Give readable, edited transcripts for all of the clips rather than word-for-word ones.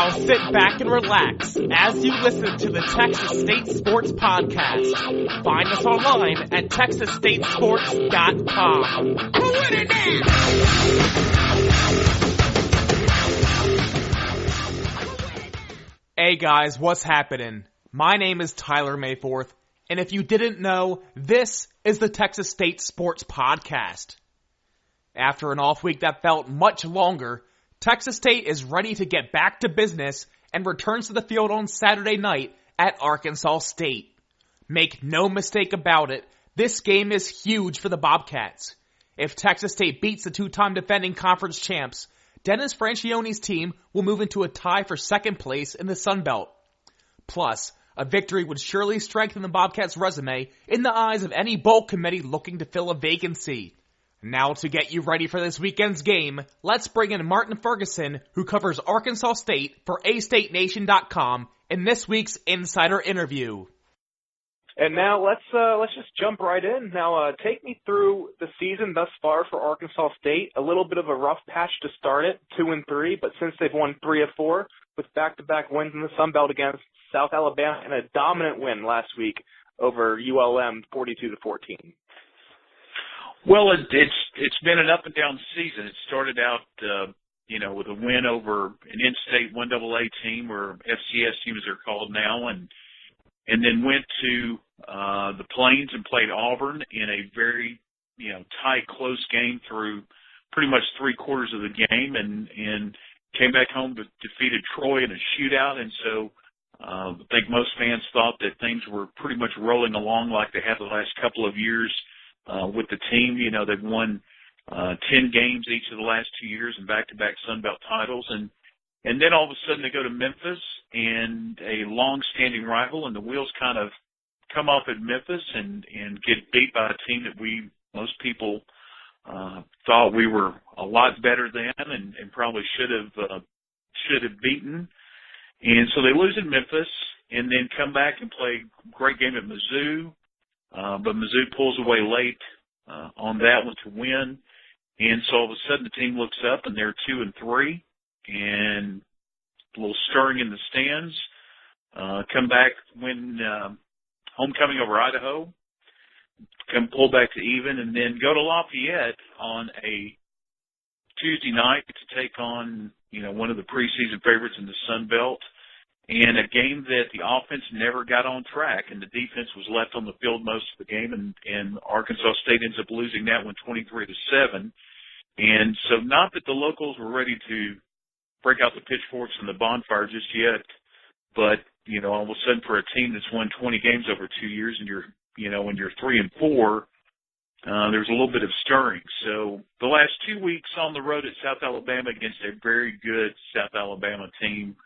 Now sit back and relax as you listen to the Texas State Sports Podcast. Find us online at texasstatesports.com. Hey guys, what's happening? My name is Tyler Mayforth, and if you didn't know, this is the Texas State Sports Podcast. After an off week that felt much longer, Texas State is ready to get back to business and returns to the field on Saturday night at Arkansas State. Make no mistake about it, this game is huge for the Bobcats. If Texas State beats the two-time defending conference champs, Dennis Franchione's team will move into a tie for second place in the Sun Belt. Plus, a victory would surely strengthen the Bobcats' resume in the eyes of any bowl committee looking to fill a vacancy. Now to get you ready for this weekend's game, let's bring in Martin Ferguson, who covers Arkansas State for AStateNation.com in this week's Insider Interview. And now let's just jump right in. Now take me through the season thus far for Arkansas State. A little bit of a rough patch to start it, 2-3, but since they've won 3 of 4 with back-to-back wins in the Sun Belt against South Alabama and a dominant win last week over ULM 42-14. Well, it's been an up and down season. It started out, with a win over an in-state 1AA team, or FCS team as they're called now, and then went to the Plains and played Auburn in a very, tight, close game through pretty much 3/4 of the game, and came back home but defeated Troy in a shootout. And so I think most fans thought that things were pretty much rolling along like they have the last couple of years. With the team, they've won 10 games each of the last 2 years and back-to-back Sun Belt titles. And then all of a sudden they go to Memphis and a long-standing rival, and the wheels kind of come off at Memphis and get beat by a team that most people thought we were a lot better than and probably should have beaten. And so they lose in Memphis and then come back and play a great game at Mizzou. But Mizzou pulls away late on that one to win. And so all of a sudden the team looks up and they're 2-3 and a little stirring in the stands. Come back, win homecoming over Idaho, come pull back to even, and then go to Lafayette on a Tuesday night to take on, one of the preseason favorites in the Sun Belt. And a game that the offense never got on track, and the defense was left on the field most of the game, and Arkansas State ends up losing that one 23-7. And so not that the locals were ready to break out the pitchforks and the bonfire just yet, but, all of a sudden for a team that's won 20 games over 2 years and when you're 3-4, there's a little bit of stirring. So the last 2 weeks on the road at South Alabama against a very good South Alabama team,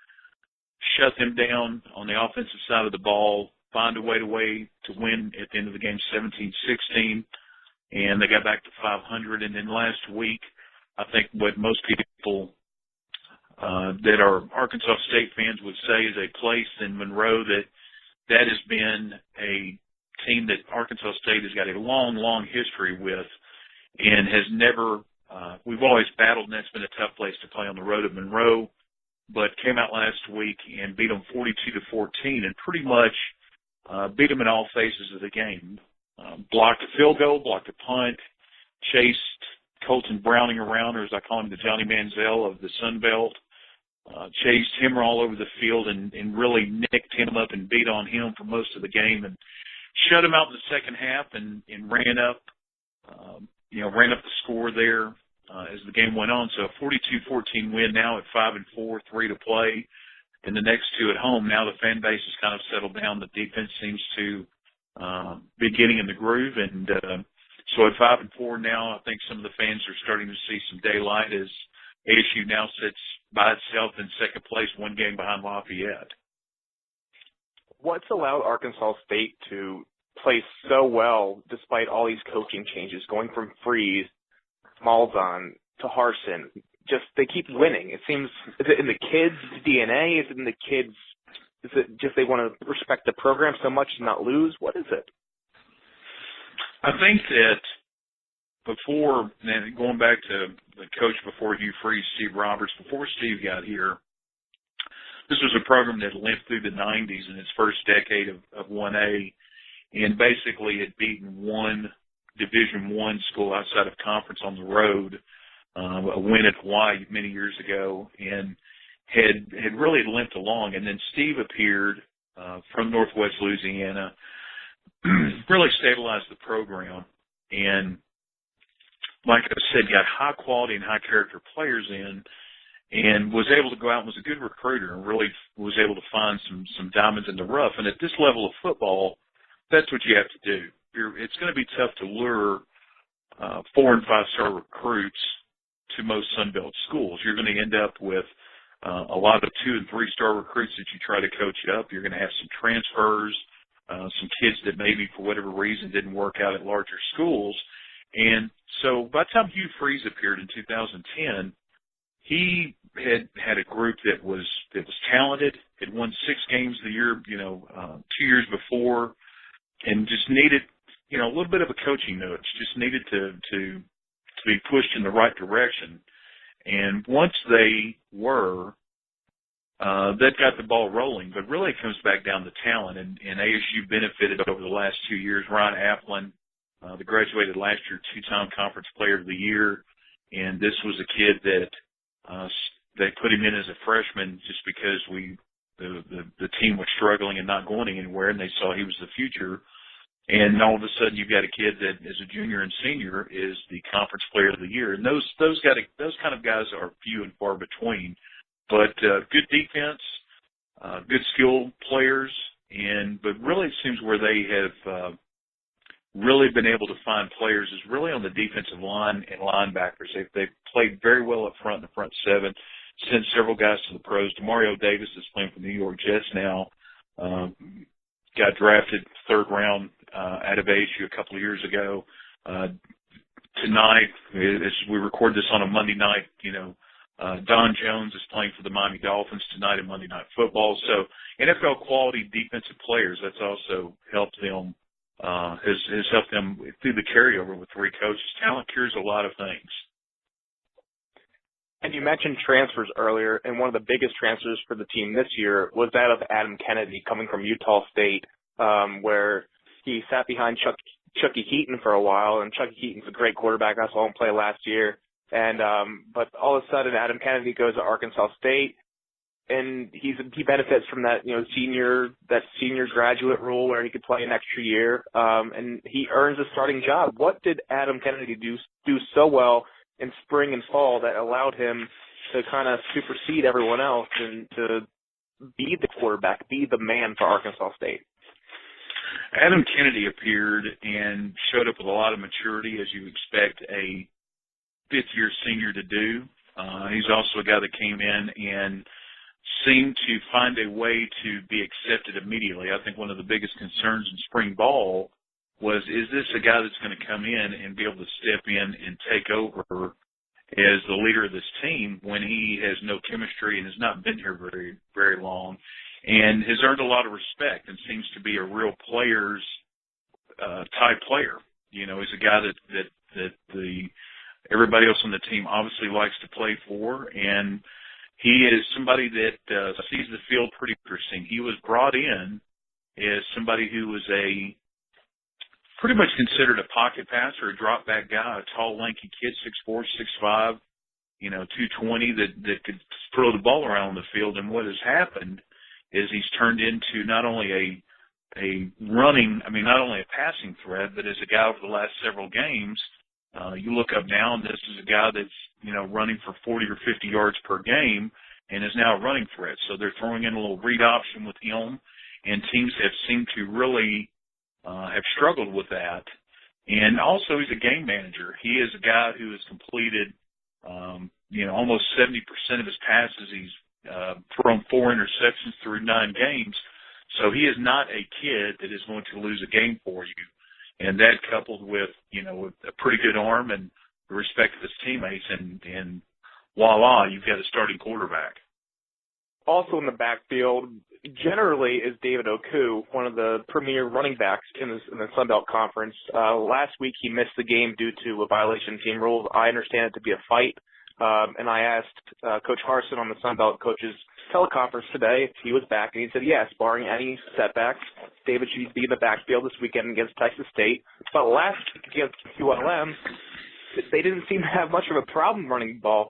shut them down on the offensive side of the ball, find a way to win at the end of the game 17-16, and they got back to 500. And then last week, I think what most people that are Arkansas State fans would say is a place in Monroe that has been a team that Arkansas State has got a long, long history with and has never we've always battled, and that's been a tough place to play on the road at Monroe, but came out last week and beat them 42-14 and pretty much beat them in all phases of the game. Blocked a field goal, blocked a punt, chased Colton Browning around, or as I call him, the Johnny Manziel of the Sun Belt, chased him all over the field and really nicked him up and beat on him for most of the game and shut him out in the second half and ran up the score there as the game went on. So a 42-14 win now at 5-4, 3 to play, and the next 2 at home. Now the fan base has kind of settled down. The defense seems to be getting in the groove, and so at 5-4 now, I think some of the fans are starting to see some daylight as ASU now sits by itself in second place, 1 game behind Lafayette. What's allowed Arkansas State to play so well despite all these coaching changes, going from Freeze, Malzahn to Harsin? Just they keep winning. It seems, is it in the kids' DNA? Is it in the kids? Is it just they want to respect the program so much and not lose? What is it? I think that before, going back to the coach before Hugh Freeze, Steve Roberts, before Steve got here, this was a program that lived through the 90s in its first decade of 1A, and basically had beaten one Division I school outside of conference on the road, a win at Hawaii many years ago, and had really limped along. And then Steve appeared from Northwest Louisiana, really stabilized the program, and like I said, got high quality and high character players in, and was able to go out and was a good recruiter and really was able to find some diamonds in the rough. And at this level of football, that's what you have to do. It's going to be tough to lure 4- and 5-star recruits to most Sunbelt schools. You're going to end up with a lot of 2- and 3-star recruits that you try to coach up. You're going to have some transfers, some kids that maybe for whatever reason didn't work out at larger schools. And so by the time Hugh Freeze appeared in 2010, he had a group that was talented, had won 6 games the year, 2 years before, and just needed, a little bit of a coaching nudge, just needed to be pushed in the right direction. And once they were, that got the ball rolling. But really it comes back down to talent, and ASU benefited over the last 2 years. Ryan Applin, that graduated last year, 2-time conference player of the year. And this was a kid that they put him in as a freshman just because the team was struggling and not going anywhere, and they saw he was the future. And all of a sudden, you've got a kid that, as a junior and senior, is the conference player of the year. And those kind of guys are few and far between. But good defense, good skill players, but really it seems where they have really been able to find players is really on the defensive line and linebackers. They've played very well up front in the front seven, sent several guys to the pros. DeMario Davis is playing for the New York Jets now. Got drafted 3rd round out of ASU a couple of years ago. Tonight, as we record this on a Monday night, Don Jones is playing for the Miami Dolphins tonight in Monday Night Football. So NFL quality defensive players, that's also helped them, has helped them through the carryover with 3 coaches. Talent cures a lot of things. And you mentioned transfers earlier, and one of the biggest transfers for the team this year was that of Adam Kennedy coming from Utah State, where he sat behind Chucky Heaton for a while, and Chucky Heaton's a great quarterback. I saw him play last year. And but all of a sudden, Adam Kennedy goes to Arkansas State, and he benefits from that senior graduate rule where he could play an extra year, and he earns a starting job. What did Adam Kennedy do so well in spring and fall that allowed him to kind of supersede everyone else and to be the quarterback, be the man for Arkansas State? Adam Kennedy appeared and showed up with a lot of maturity, as you expect a fifth-year senior to do. He's also a guy that came in and seemed to find a way to be accepted immediately. I think one of the biggest concerns in spring ball was, is this a guy that's going to come in and be able to step in and take over as the leader of this team when he has no chemistry and has not been here very, very long, and has earned a lot of respect and seems to be a real player's type player. He's a guy that everybody else on the team obviously likes to play for, and he is somebody that sees the field pretty interesting. He was brought in as somebody who was pretty much considered a pocket passer, a drop back guy, a tall, lanky kid, 6'4", 6'5", 220 that could throw the ball around the field. And what has happened is he's turned into not only not only a passing threat, but as a guy over the last several games, you look up now and this is a guy that's, running for 40 or 50 yards per game and is now a running threat. So they're throwing in a little read option with him, and teams have seemed to really have struggled with that. And also he's a game manager. He is a guy who has completed, almost 70% of his passes. He's thrown 4 interceptions through 9 games. So he is not a kid that is going to lose a game for you. And that coupled with, with a pretty good arm and the respect of his teammates, and voila, you've got a starting quarterback. Also in the backfield, generally, is David Oku, one of the premier running backs in the Sun Belt Conference. Last week he missed the game due to a violation of team rules. I understand it to be a fight, and I asked Coach Harsin on the Sun Belt Coaches teleconference today if he was back, and he said, yes, barring any setbacks, David should be in the backfield this weekend against Texas State. But last week against ULM, they didn't seem to have much of a problem running the ball.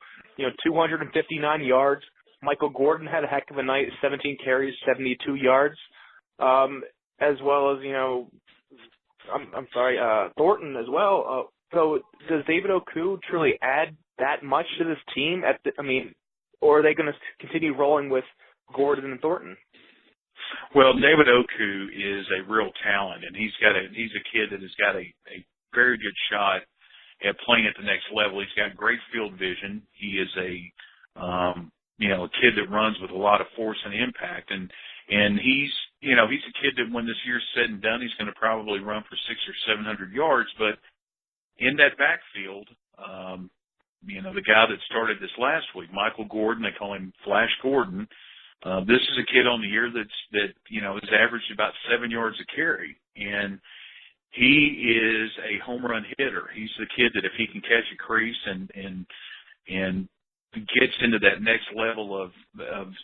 259 yards. Michael Gordon had a heck of a night, 17 carries, 72 yards, as well as, Thornton as well. So does David Oku truly add that much to this team? Or are they going to continue rolling with Gordon and Thornton? Well, David Oku is a real talent, and he's a kid that has got a very good shot at playing at the next level. He's got great field vision. He is a kid that runs with a lot of force and impact, and he's a kid that when this year's said and done, he's going to probably run for 600 or 700 yards. But in that backfield, the guy that started this last week, Michael Gordon, they call him Flash Gordon. This is a kid on the year that has averaged about 7 yards a carry, and he is a home run hitter. He's the kid that if he can catch a crease and gets into that next level of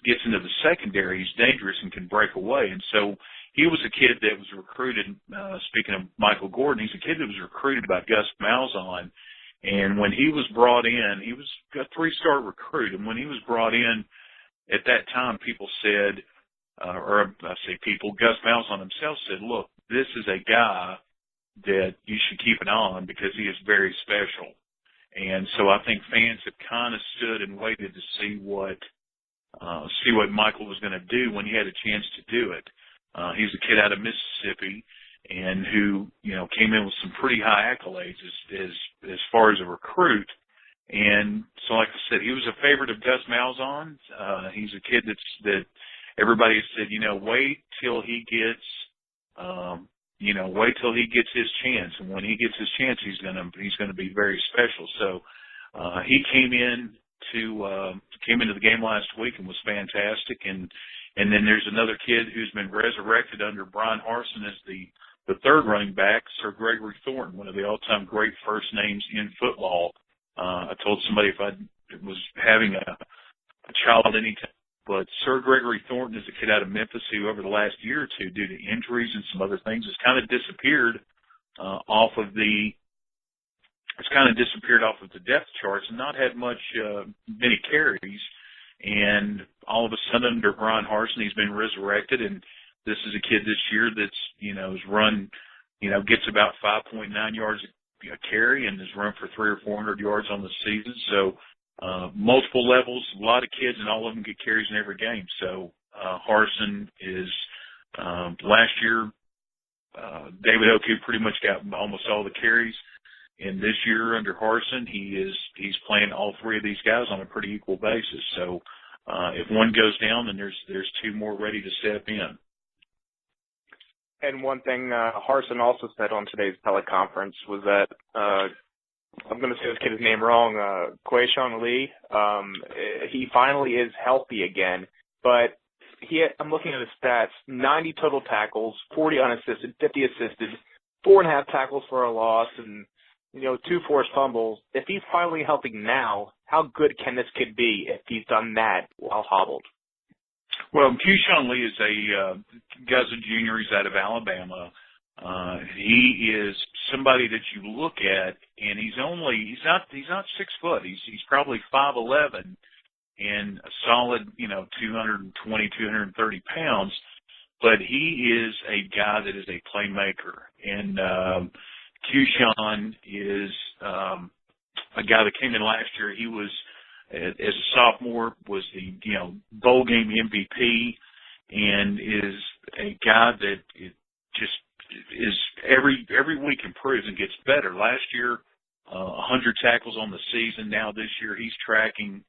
gets into the secondary, he's dangerous and can break away. And so he was a kid that was recruited. Speaking of Michael Gordon, he's a kid that was recruited by Gus Malzahn. And when he was brought in, he was a 3-star recruit. And when he was brought in at that time, people said, Gus Malzahn himself said, look, this is a guy that you should keep an eye on because he is very special. And so I think fans have kind of stood and waited to see what Michael was going to do when he had a chance to do it. He's a kid out of Mississippi and who, came in with some pretty high accolades as far as a recruit. And so, like I said, he was a favorite of Gus Malzahn's. He's a kid that everybody said, wait till he gets his chance. And when he gets his chance, he's going to be very special. So, he came into the game last week and was fantastic. And then there's another kid who's been resurrected under Brian Harsin as the third running back, Sir Gregory Thornton, one of the all-time great first names in football. I told somebody if I was having a child anytime, but Sir Gregory Thornton is a kid out of Memphis who over the last year or two, due to injuries and some other things, has kind of disappeared off of the depth charts and not had many carries. And all of a sudden under Brian Harsin, he's been resurrected, and this is a kid this year that's, has run, gets about 5.9 yards a carry and has run for 300 or 400 yards on the season. So, multiple levels, a lot of kids, and all of them get carries in every game. So, Harsin is, last year, David Oku pretty much got almost all the carries. And this year under Harsin, he's playing all three of these guys on a pretty equal basis. So, if one goes down, then there's two more ready to step in. And one thing Harsin also said on today's teleconference was that I'm going to say this kid's name wrong, Quayshawn Lee. He finally is healthy again, but I'm looking at his stats: 90 total tackles, 40 unassisted, 50 assisted, 4.5 tackles for a loss, and 2 forced fumbles. If he's finally healthy now, how good can this kid be if he's done that while hobbled? Well, Quayshawn Lee is guy's a junior. He's out of Alabama. He is somebody that you look at, and he's not 6 foot. He's probably 5'11" and a solid, 220, 230 pounds. But he is a guy that is a playmaker, and Quayshawn is a guy that came in last year. He was, as a sophomore, was the bowl game MVP, and is a guy that is every week improves and gets better. Last year, 100 tackles on the season. Now this year he's tracking,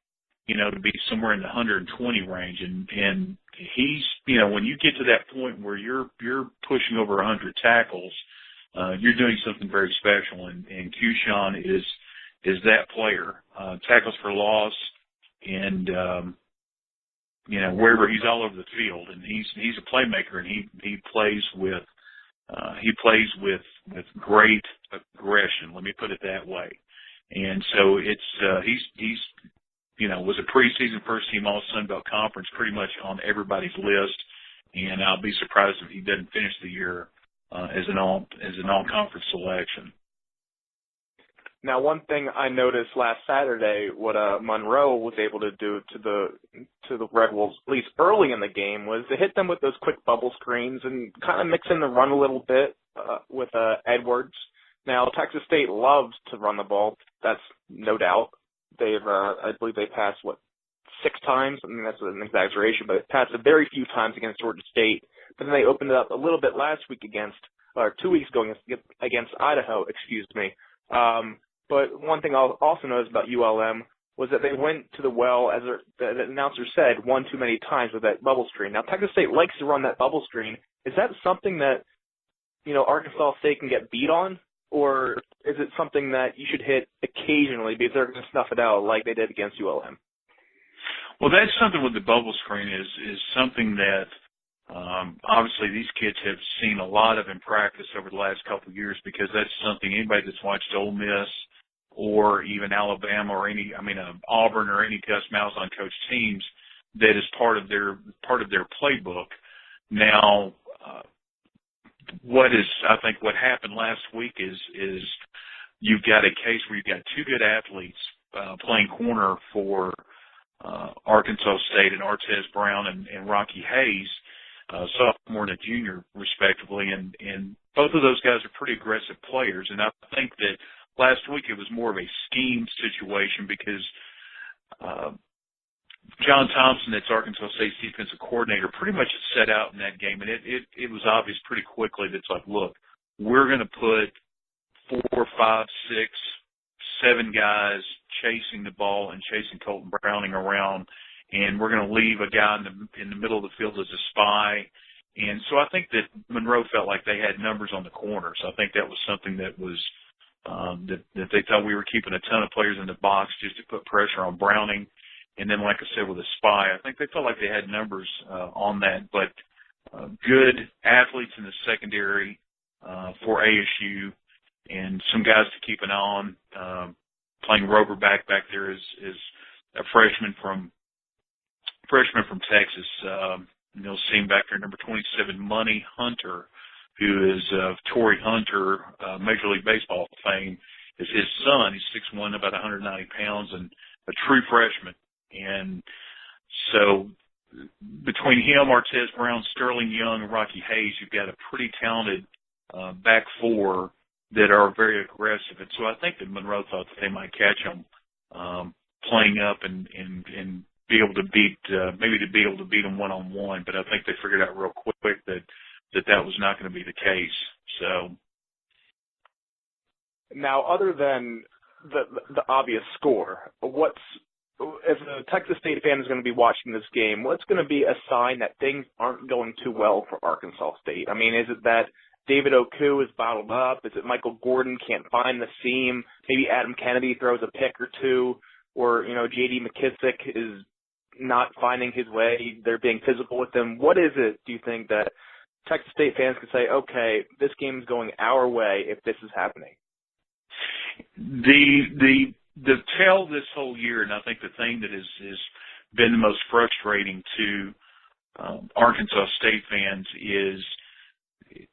to be somewhere in the 120 range, and he's, when you get to that point where you're pushing over 100 tackles, you're doing something very special, and Quayshawn is that player. Tackles for loss, and wherever he's all over the field, and he's a playmaker, and he plays with great aggression. Let me put it that way. And so it's he's was a preseason first-team All-Sun Belt Conference pretty much on everybody's list, and I'll be surprised if he doesn't finish the year as an all-conference selection. Now, one thing I noticed last Saturday, what Monroe was able to do to the Red Wolves, at least early in the game, was to hit them with those quick bubble screens and kind of mix in the run a little bit with Edwards. Now, Texas State loves to run the ball. That's no doubt. I believe they passed, 6 times? I mean, that's an exaggeration, but it passed a very few times against Georgia State. But then they opened it up a little bit last week 2 weeks ago against Idaho, But one thing I'll also notice about ULM was that they went to the well, as the announcer said, one too many times with that bubble screen. Now, Texas State likes to run that bubble screen. Is that something that, Arkansas State can get beat on? Or is it something that you should hit occasionally because they're going to snuff it out like they did against ULM? Well, that's something with the bubble screen is something that obviously these kids have seen a lot of in practice over the last couple of years, because that's something anybody that's watched Ole Miss or even Alabama or Auburn or any Gus Malzahn coach teams, that is part of their playbook. Now, I think what happened last week is you've got a case where you've got 2 good athletes playing corner for Arkansas State, and Artez Brown and Rocky Hayes, sophomore and a junior, respectively, and both of those guys are pretty aggressive players. And I think that last week it was more of a scheme situation, because John Thompson, that's Arkansas State's defensive coordinator, pretty much set out in that game, and it was obvious pretty quickly that it's like, look, we're going to put 4, 5, 6, 7 guys chasing the ball and chasing Colton Browning around, and we're going to leave a guy in the middle of the field as a spy. And so I think that Monroe felt like they had numbers on the corners. I think that was something that was that they thought we were keeping a ton of players in the box just to put pressure on Browning. And then, like I said, with a spy, I think they felt like they had numbers on that. But good athletes in the secondary for ASU, and some guys to keep an eye on. Playing Rover back there is a freshman from Texas. You'll see him back there, number 27, Money Hunter, who is Torrey Hunter, Major League Baseball fame, is his son. He's 6'1", about 190 pounds, and a true freshman. And so between him, Artez Brown, Sterling Young, and Rocky Hayes, you've got a pretty talented back 4 that are very aggressive. And so I think that Monroe thought that they might catch them playing up and be able to beat them one-on-one. But I think they figured out real quick that was not going to be the case. So now, other than the obvious score, if a Texas State fan is going to be watching this game, what's going to be a sign that things aren't going too well for Arkansas State? I mean, is it that David Oku is bottled up? Is it Michael Gordon can't find the seam? Maybe Adam Kennedy throws a pick or two, or J.D. McKissick is not finding his way. They're being physical with him. What is it, do you think, that Texas State fans can say, okay, this game is going our way if this is happening? The tell this whole year, and I think the thing that has been the most frustrating to Arkansas State fans is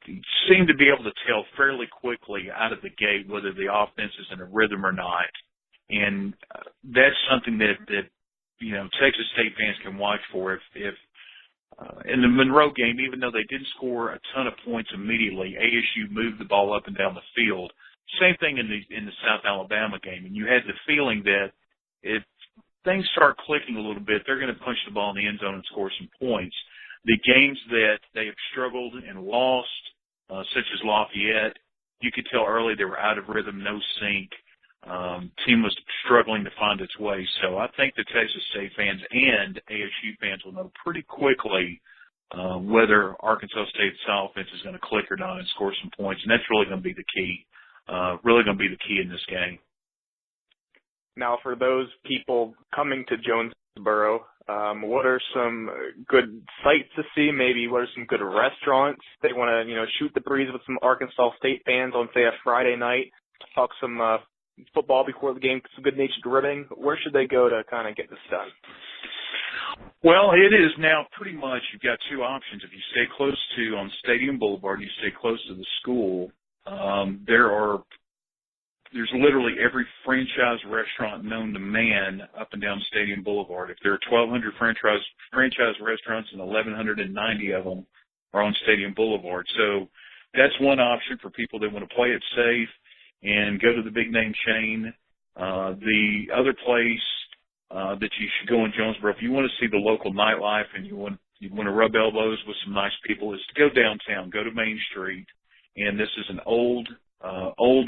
you seem to be able to tell fairly quickly out of the gate whether the offense is in a rhythm or not. And that's something that Texas State fans can watch for. If in the Monroe game, even though they didn't score a ton of points immediately, ASU moved the ball up and down the field. Same thing in the South Alabama game, and you had the feeling that if things start clicking a little bit, they're going to punch the ball in the end zone and score some points. The games that they have struggled and lost, such as Lafayette, you could tell early they were out of rhythm, no sync. Team was struggling to find its way. So I think the Texas State fans and ASU fans will know pretty quickly whether Arkansas State's offense is going to click or not and score some points, and that's really going to be the key. Really going to be the key in this game. Now, for those people coming to Jonesboro, what are some good sights to see? Maybe what are some good restaurants they want to, shoot the breeze with some Arkansas State fans on, say, a Friday night, talk some football before the game, some good-natured ribbing. Where should they go to kind of get this done? Well, it is now pretty much you've got two options. If you stay close to on Stadium Boulevard, you stay close to the school. There's literally every franchise restaurant known to man up and down Stadium Boulevard. If there are 1,200 franchise restaurants and 1,190 of them are on Stadium Boulevard. So that's one option for people that want to play it safe and go to the big name chain. The other place that you should go in Jonesboro, if you want to see the local nightlife and you want to rub elbows with some nice people, is to go downtown, go to Main Street. And this is an old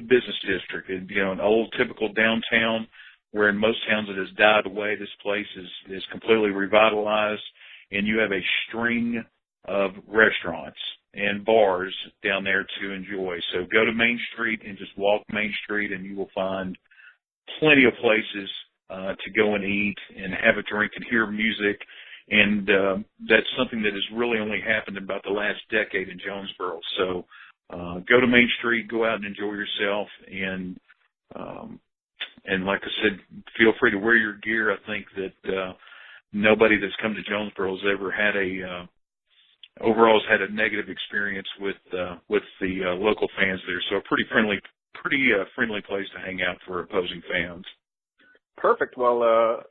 business district, an old typical downtown where in most towns it has died away. This place is completely revitalized, and you have a string of restaurants and bars down there to enjoy. So go to Main Street and just walk Main Street, and you will find plenty of places to go and eat and have a drink and hear music. And that's something that has really only happened in about the last decade in Jonesboro. So go to Main Street, go out and enjoy yourself, and like I said, feel free to wear your gear. I think that nobody that's come to Jonesboro has ever had overall has had a negative experience with the local fans there. So a pretty friendly place to hang out for opposing fans. Perfect. Well,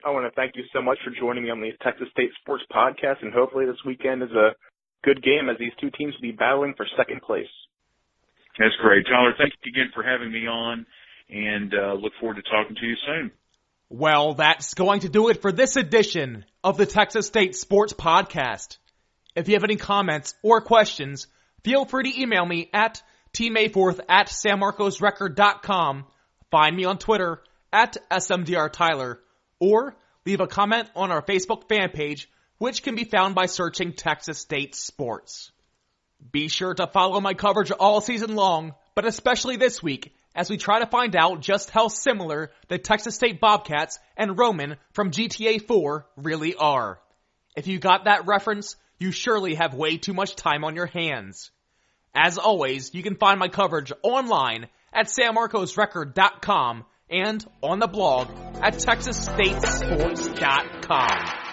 I want to thank you so much for joining me on the Texas State Sports Podcast, and hopefully this weekend is a good game as these two teams will be battling for second place. That's great. Tyler, thank you again for having me on, and look forward to talking to you soon. Well, that's going to do it for this edition of the Texas State Sports Podcast. If you have any comments or questions, feel free to email me at tmayforth@sanmarcosrecord.com, find me on Twitter at SMDRTyler, or leave a comment on our Facebook fan page, which can be found by searching Texas State Sports. Be sure to follow my coverage all season long, but especially this week, as we try to find out just how similar the Texas State Bobcats and Roman from GTA 4 really are. If you got that reference, you surely have way too much time on your hands. As always, you can find my coverage online at sanmarcosrecord.com and on the blog at texasstatesports.com.